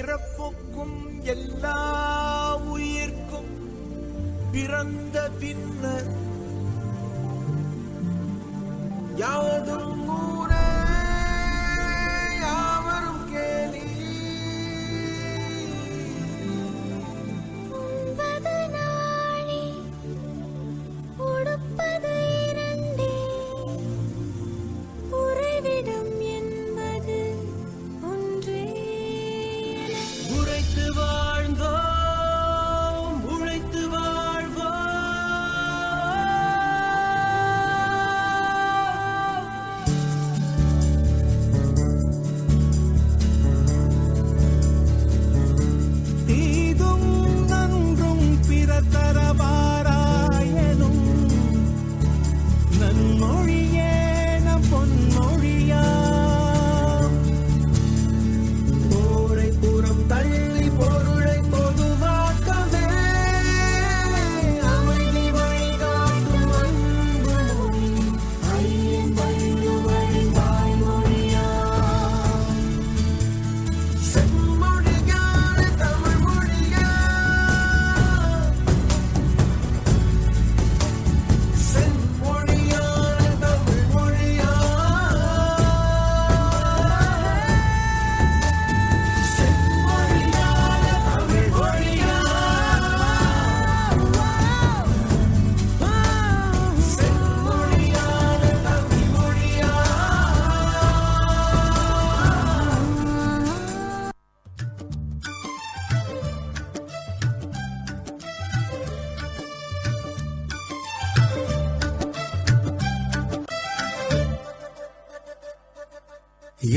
பிறப்புக்கும் எல்லா உயிர்க்கும் பிறந்த பின்னர் யாவதும் ஊரே யாவரும் கேலி. உண்பது நாளே உடுப்பது இரண்டே உறைவிடம் என்பது ஒன்றே. உழைத்து வாழ்ந்தோம் உழைத்து வாழ்வோம். தீதும் நன்றும் பிறர் தரவாராயனும் நன்மொழியே நம் பொன்மொழியாம். போரை புறம் தள்ளி பொருளை பொதுவாக்கவே அமைதி வழிகாட்டும் அன்பு மொழி ஐயன் வள்ளுவரின் வாய்மொழியாம். செம்மொழியான தமிழ் மொழியாம். செம்மொழியான தமிழ் மொழியாம். செம்மொழியான தமிழ் மொழியாம். செம்மொழியான தமிழ் மொழியாம்.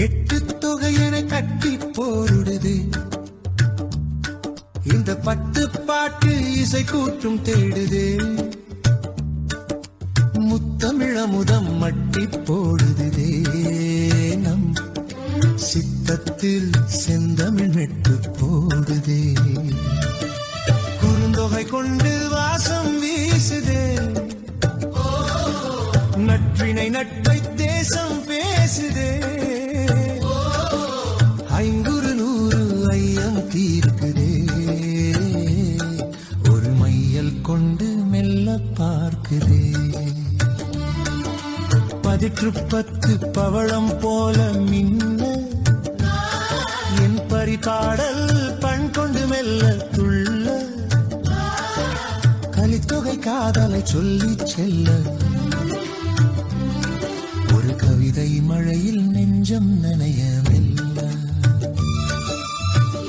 எட்டு தொகையென கட்டி போருடுது இந்த பட்டு பாட்டு இசை கூற்றும் தேடுது. முத்தமிழமுதம் மட்டி போடுதே நம் சித்தத்தில் செந்தமிழ் மெட்டு போடுதே. குறுந்தொகை கொண்டு வாசம் வீசுதே நற்றினை நட்பை தேசம் பேசுதே. ஐங்குறு நூறு ஐயம் தீர்க்குதே ஒரு மையல் கொண்டு மெல்ல பார்க்குதே. 10 பவளம் போல மின்ன என் பரிபாடல் பண் கொண்டு மெல்ல துள்ள கலித்தொகை காதலை சொல்லி செல்ல ஒரு கவிதை மழையில் நெஞ்சம் நனைய மெல்ல.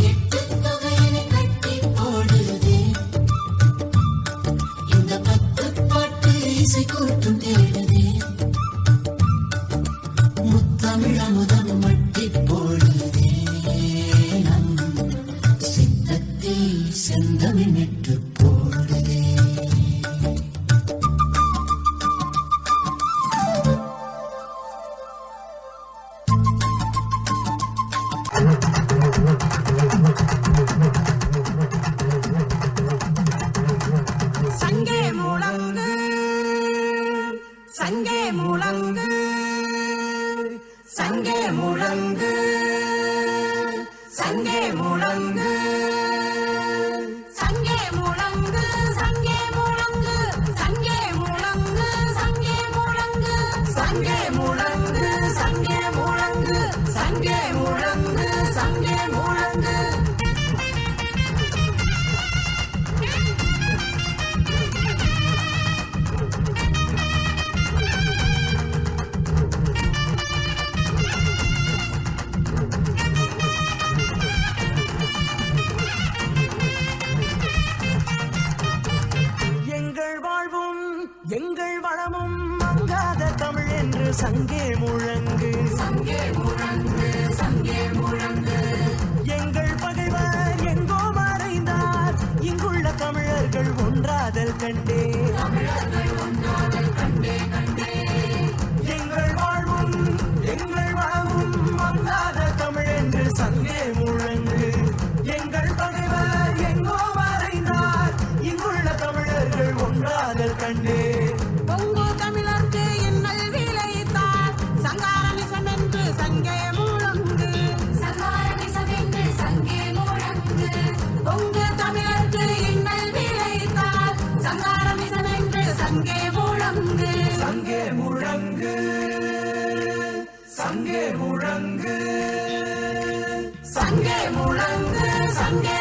எட்டு தொகையென கட்டி போடுதே இந்த 10 பாட்டு இசை கூட்டும் தேடுதே. முத்தமிழமுதம் மட்டி போடுதே நம் சித்தத்தில் செந்தமிழ் மெட்டு போடுதே. சங்கே முழங்கு சங்கே முழங்கு சங்கே முழங்கு சங்கே முழங்கு சங்கே முழங்கு சங்கே முழங்கு சங்கே முழங்கு சங்கே முழங்கு சங்கே முழங்கு சங்கே முழங்கு சங்கே முழங்கு சங்கே முழங்கு. எங்கள் வாழ்வும் எங்கள் வளமும் மங்காத தமிழ் என்று சங்கே முழங்கு சங்கே முழங்கு சங்கே முழங்கு. எங்கள் பகைவர் எங்கோ மறைந்தார் இங்குள்ள தமிழர்கள் ஒன்றாதல் கண்டே எங்கள் வாழ்வும் எங்கள் வளமும் மங்காத தமிழ் என்று சங்கே முழங்கு. எங்கள் பகைவர் எங்கோ மறைந்தார் இங்குள்ள தமிழர்கள் ஒன்றாதல் கண்டே. பொங்கு தமிழர்க்கு இன்னல் விளைத்தார் சங்காரமிசம் என்று சங்கே முழங்கு சங்காரமிசம் என்று சங்கே முழங்கு. சங்கே முழங்கு சங்கே முழங்கு சங்கே